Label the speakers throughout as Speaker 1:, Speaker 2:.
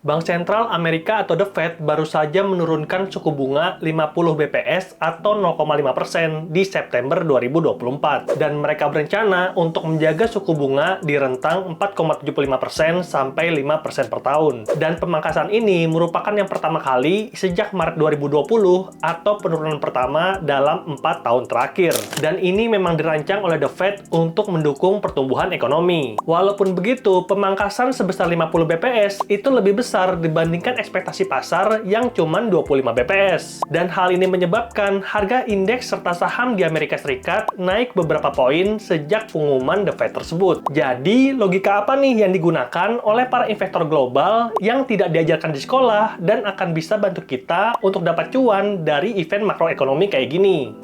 Speaker 1: Bank Sentral Amerika atau The Fed baru saja menurunkan suku bunga 50 BPS atau 0,5% di September 2024. Dan mereka berencana untuk menjaga suku bunga di rentang 4,75% sampai 5% per tahun. Dan pemangkasan ini merupakan yang pertama kali sejak Maret 2020 atau penurunan pertama dalam 4 tahun terakhir. Dan ini memang dirancang oleh The Fed untuk mendukung pertumbuhan ekonomi. Walaupun begitu, pemangkasan sebesar 50 BPS itu lebih besar dibandingkan ekspektasi pasar yang cuma 25 BPS. Dan hal ini menyebabkan harga indeks serta saham di Amerika Serikat naik beberapa poin sejak pengumuman The Fed tersebut. Jadi, logika apa nih yang digunakan oleh para investor global yang tidak diajarkan di sekolah dan akan bisa bantu kita untuk dapat cuan dari event makroekonomi kayak gini?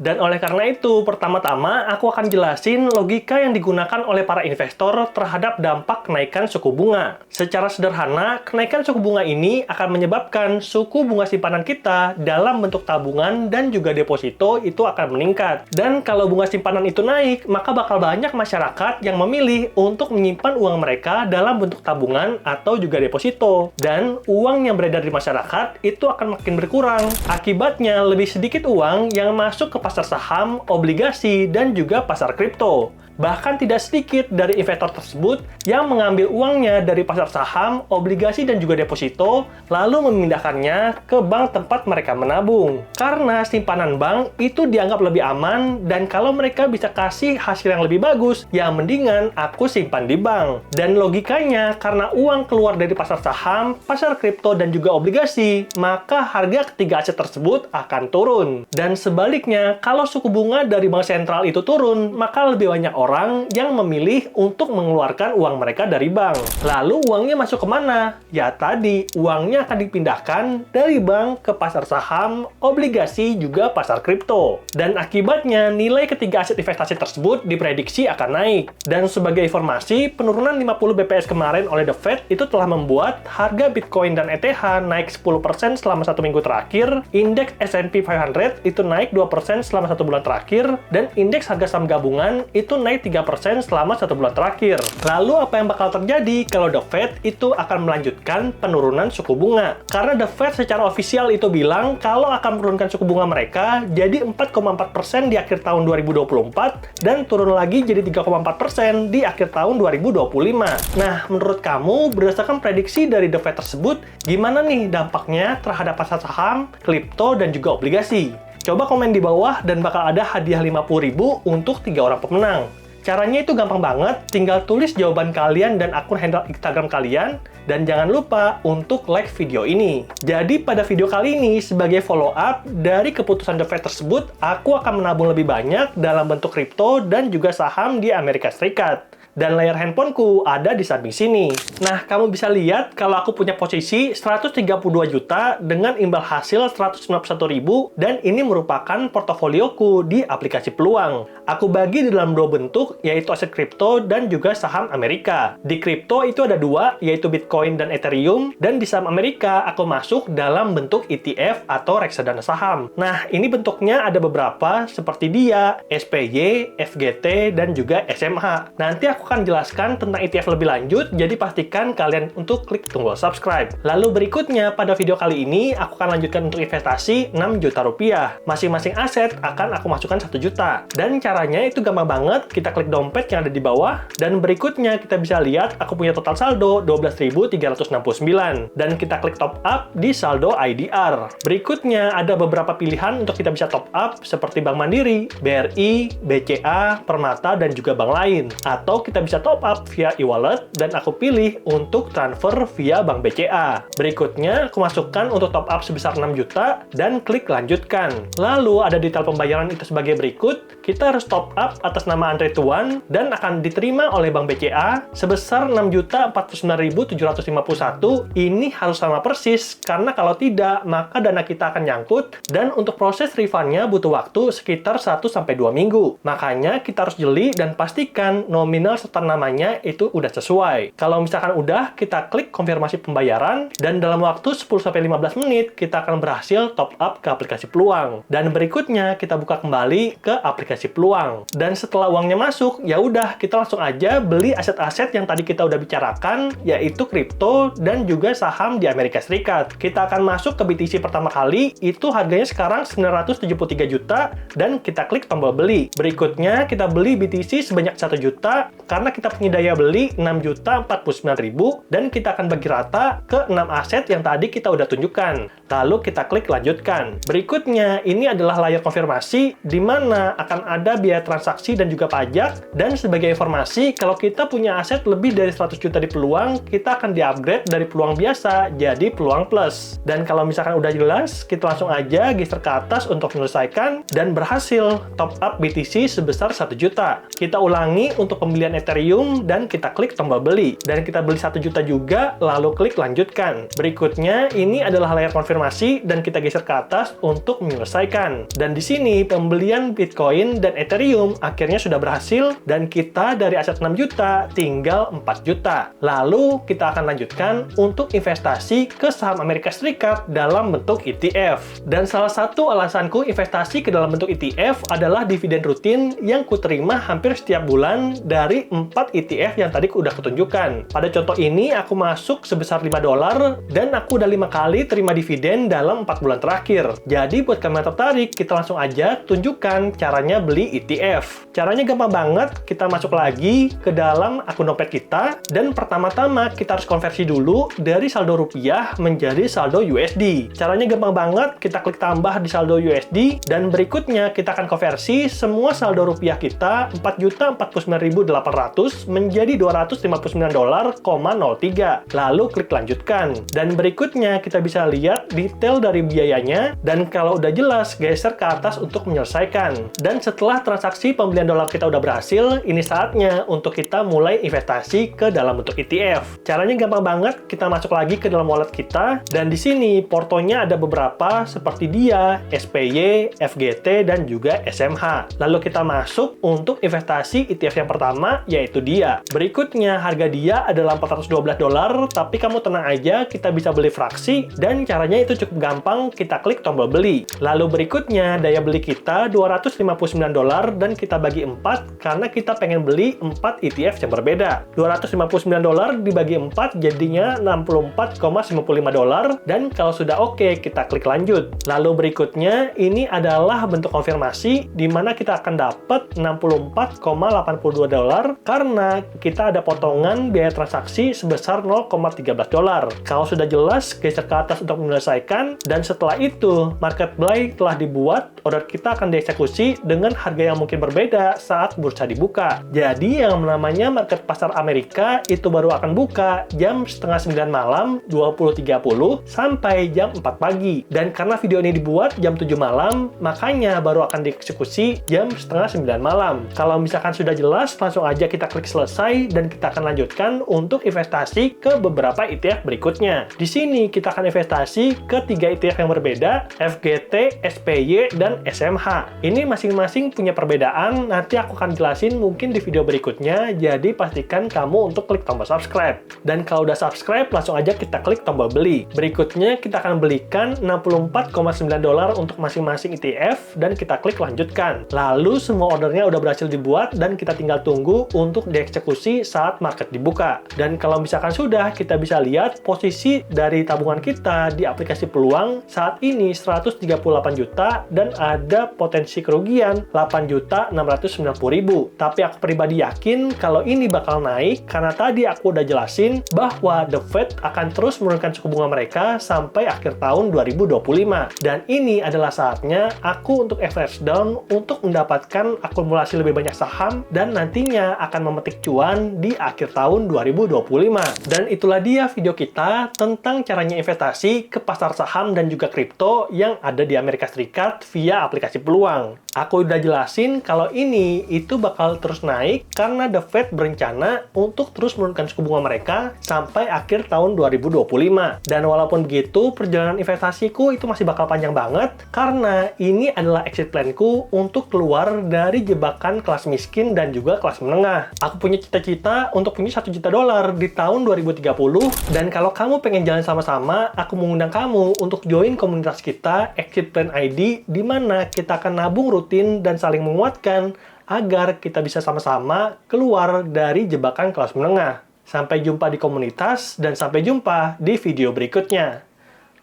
Speaker 1: Dan oleh karena itu, pertama-tama aku akan jelasin logika yang digunakan oleh para investor terhadap dampak kenaikan suku bunga. Secara sederhana, kenaikan suku bunga ini akan menyebabkan suku bunga simpanan kita dalam bentuk tabungan dan juga deposito itu akan meningkat. Dan kalau bunga simpanan itu naik, maka bakal banyak masyarakat yang memilih untuk menyimpan uang mereka dalam bentuk tabungan atau juga deposito. Dan uang yang beredar di masyarakat itu akan makin berkurang. Akibatnya, lebih sedikit uang yang masuk ke pasar saham, obligasi, dan juga pasar kripto. Bahkan tidak sedikit dari investor tersebut yang mengambil uangnya dari pasar saham, obligasi, dan juga deposito, lalu memindahkannya ke bank tempat mereka menabung. Karena simpanan bank itu dianggap lebih aman, dan kalau mereka bisa kasih hasil yang lebih bagus, ya mendingan aku simpan di bank. Dan logikanya, karena uang keluar dari pasar saham, pasar kripto, dan juga obligasi, maka harga ketiga aset tersebut akan turun. Dan sebaliknya, kalau suku bunga dari bank sentral itu turun, maka lebih banyak orang yang memilih untuk mengeluarkan uang mereka dari bank. Lalu uangnya masuk kemana? Ya tadi, uangnya akan dipindahkan dari bank ke pasar saham, obligasi, juga pasar kripto. Dan akibatnya, nilai ketiga aset investasi tersebut diprediksi akan naik. Dan sebagai informasi, penurunan 50 BPS kemarin oleh The Fed itu telah membuat harga Bitcoin dan ETH naik 10% selama 1 minggu terakhir, indeks S&P 500 itu naik 2% selama 1 bulan terakhir, dan indeks harga saham gabungan itu naik 3% selama 1 bulan terakhir. Lalu apa yang bakal terjadi kalau The Fed itu akan melanjutkan penurunan suku bunga? Karena The Fed secara ofisial itu bilang kalau akan menurunkan suku bunga mereka jadi 4,4% di akhir tahun 2024 dan turun lagi jadi 3,4% di akhir tahun 2025. Nah, menurut kamu berdasarkan prediksi dari The Fed tersebut, gimana nih dampaknya terhadap pasar saham, kripto, dan juga obligasi? Coba komen di bawah dan bakal ada hadiah 50.000 untuk 3 orang pemenang. Caranya itu gampang banget, tinggal tulis jawaban kalian dan akun handle Instagram kalian, dan jangan lupa untuk like video ini. Jadi pada video kali ini, sebagai follow up dari keputusan The Fed tersebut, aku akan menabung lebih banyak dalam bentuk kripto dan juga saham di Amerika Serikat. Dan layar handphoneku ada di samping sini. Nah, kamu bisa lihat kalau aku punya posisi 132 juta dengan imbal hasil 191.000 dan ini merupakan portofolioku di aplikasi peluang. Aku bagi di dalam 2 bentuk, yaitu aset kripto dan juga saham Amerika. Di kripto itu ada 2, yaitu Bitcoin dan Ethereum, dan di saham Amerika aku masuk dalam bentuk ETF atau reksadana saham. Nah, ini bentuknya ada beberapa seperti DIA, SPY, FGT, dan juga SMH. Nanti aku akan jelaskan tentang ETF lebih lanjut, jadi pastikan kalian untuk klik tombol subscribe. Lalu berikutnya, pada video kali ini, aku akan lanjutkan untuk investasi 6 juta rupiah. Masing-masing aset akan aku masukkan 1 juta. Dan caranya itu gampang banget, kita klik dompet yang ada di bawah, dan berikutnya kita bisa lihat aku punya total saldo 12.369. Dan kita klik top up di saldo IDR. Berikutnya, ada beberapa pilihan untuk kita bisa top up, seperti Bank Mandiri, BRI, BCA, Permata, dan juga bank lain. Atau kita bisa top up via e-wallet dan aku pilih untuk transfer via Bank BCA. Berikutnya, aku masukkan untuk top up sebesar 6 juta dan klik lanjutkan. Lalu ada detail pembayaran itu sebagai berikut. Kita harus top up atas nama Andre Tuan dan akan diterima oleh Bank BCA sebesar 6.049.751. Ini harus sama persis karena kalau tidak, maka dana kita akan nyangkut dan untuk proses refundnya butuh waktu sekitar 1-2 minggu. Makanya kita harus jeli dan pastikan nominal serta namanya itu udah sesuai. Kalau misalkan udah, kita klik konfirmasi pembayaran, dan dalam waktu 10-15 menit, kita akan berhasil top up ke aplikasi Peluang. Dan berikutnya, kita buka kembali ke aplikasi Peluang. Dan setelah uangnya masuk, ya udah, kita langsung aja beli aset-aset yang tadi kita udah bicarakan, yaitu kripto dan juga saham di Amerika Serikat. Kita akan masuk ke BTC pertama kali, itu harganya sekarang 973 juta, dan kita klik tombol beli. Berikutnya, kita beli BTC sebanyak 1 juta, karena kita punya daya beli 6.049.000, dan kita akan bagi rata ke 6 aset yang tadi kita udah tunjukkan. Lalu kita klik lanjutkan. Berikutnya, ini adalah layar konfirmasi, di mana akan ada biaya transaksi dan juga pajak, dan sebagai informasi, kalau kita punya aset lebih dari 100 juta di Peluang, kita akan di-upgrade dari Peluang biasa jadi Peluang Plus. Dan kalau misalkan udah jelas, kita langsung aja geser ke atas untuk menyelesaikan, dan berhasil top up BTC sebesar 1 juta. Kita ulangi untuk pembelian Ethereum, dan kita klik tombol beli. Dan kita beli 1 juta juga, lalu klik lanjutkan. Berikutnya, ini adalah layar konfirmasi, dan kita geser ke atas untuk menyelesaikan. Dan di sini, pembelian Bitcoin dan Ethereum akhirnya sudah berhasil, dan kita dari aset 6 juta tinggal 4 juta. Lalu, kita akan lanjutkan untuk investasi ke saham Amerika Serikat dalam bentuk ETF. Dan salah satu alasanku investasi ke dalam bentuk ETF adalah dividen rutin yang kuterima hampir setiap bulan dari 4 ETF yang tadi udah kutunjukkan. Pada contoh ini, aku masuk sebesar $5, dan aku udah 5 kali terima dividen dalam 4 bulan terakhir. Jadi, buat kalian yang tertarik, kita langsung aja tunjukkan caranya beli ETF. Caranya gampang banget, kita masuk lagi ke dalam akun dompet kita, dan pertama-tama kita harus konversi dulu dari saldo rupiah menjadi saldo USD. Caranya gampang banget, kita klik tambah di saldo USD, dan berikutnya kita akan konversi semua saldo rupiah kita 4.049.800 menjadi $259,03. Lalu klik lanjutkan. Dan berikutnya kita bisa lihat detail dari biayanya, dan kalau udah jelas, geser ke atas untuk menyelesaikan. Dan setelah transaksi pembelian dolar kita udah berhasil, ini saatnya untuk kita mulai investasi ke dalam bentuk ETF. Caranya gampang banget, kita masuk lagi ke dalam wallet kita, dan di sini portonya ada beberapa seperti DIA, SPY, FGT, dan juga SMH. Lalu kita masuk untuk investasi ETF yang pertama, yaitu DIA. Berikutnya, harga DIA adalah $412, tapi kamu tenang aja, kita bisa beli fraksi, dan caranya itu cukup gampang, kita klik tombol beli. Lalu berikutnya, daya beli kita $259, dan kita bagi 4, karena kita pengen beli 4 ETF yang berbeda. $259 dibagi 4 jadinya $64,95, dan kalau sudah oke, kita klik lanjut. Lalu berikutnya, ini adalah bentuk konfirmasi, di mana kita akan dapat $64,82, karena kita ada potongan biaya transaksi sebesar $0,13. Kalau sudah jelas, geser ke atas untuk menyelesaikan, dan setelah itu, market buy telah dibuat, order kita akan dieksekusi dengan harga yang mungkin berbeda saat bursa dibuka. Jadi, yang namanya market pasar Amerika itu baru akan buka jam setengah 9 malam 20.30 sampai jam 4 pagi. Dan karena video ini dibuat jam 7 malam, makanya baru akan dieksekusi jam setengah 9 malam. Kalau misalkan sudah jelas, langsung aja kita klik selesai, dan kita akan lanjutkan untuk investasi ke beberapa ETF berikutnya. Di sini kita akan investasi ke 3 ETF yang berbeda, FGT, SPY, dan SMH. Ini masing-masing punya perbedaan, nanti aku akan jelasin mungkin di video berikutnya, jadi pastikan kamu untuk klik tombol subscribe. Dan kalau udah subscribe, langsung aja kita klik tombol beli. Berikutnya, kita akan belikan $64,9 untuk masing-masing ETF, dan kita klik lanjutkan. Lalu, semua ordernya udah berhasil dibuat, dan kita tinggal tunggu untuk dieksekusi saat market dibuka. Dan kalau misalkan sudah, kita bisa lihat posisi dari tabungan kita di aplikasi Peluang saat ini 138 juta, dan ada potensi kerugian 8.690.000. Tapi aku pribadi yakin kalau ini bakal naik, karena tadi aku udah jelasin bahwa The Fed akan terus menurunkan suku bunga mereka sampai akhir tahun 2025. Dan ini adalah saatnya aku untuk average down untuk mendapatkan akumulasi lebih banyak saham, dan nantinya akan memetik cuan di akhir tahun 2025. Dan itulah dia video kita tentang caranya investasi ke pasar saham dan juga kripto yang ada di Amerika Serikat via aplikasi Peluang. Aku udah jelasin kalau ini itu bakal terus naik karena The Fed berencana untuk terus menurunkan suku bunga mereka sampai akhir tahun 2025. Dan walaupun begitu, perjalanan investasiku itu masih bakal panjang banget karena ini adalah exit planku untuk keluar dari jebakan kelas miskin dan juga kelas menengah. Nah, aku punya cita-cita untuk punya $1 juta di tahun 2030. Dan kalau kamu pengen jalan sama-sama, aku mengundang kamu untuk join komunitas kita, Exit Plan ID, di mana kita akan nabung rutin dan saling menguatkan agar kita bisa sama-sama keluar dari jebakan kelas menengah. Sampai jumpa di komunitas, dan sampai jumpa di video berikutnya.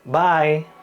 Speaker 1: Bye!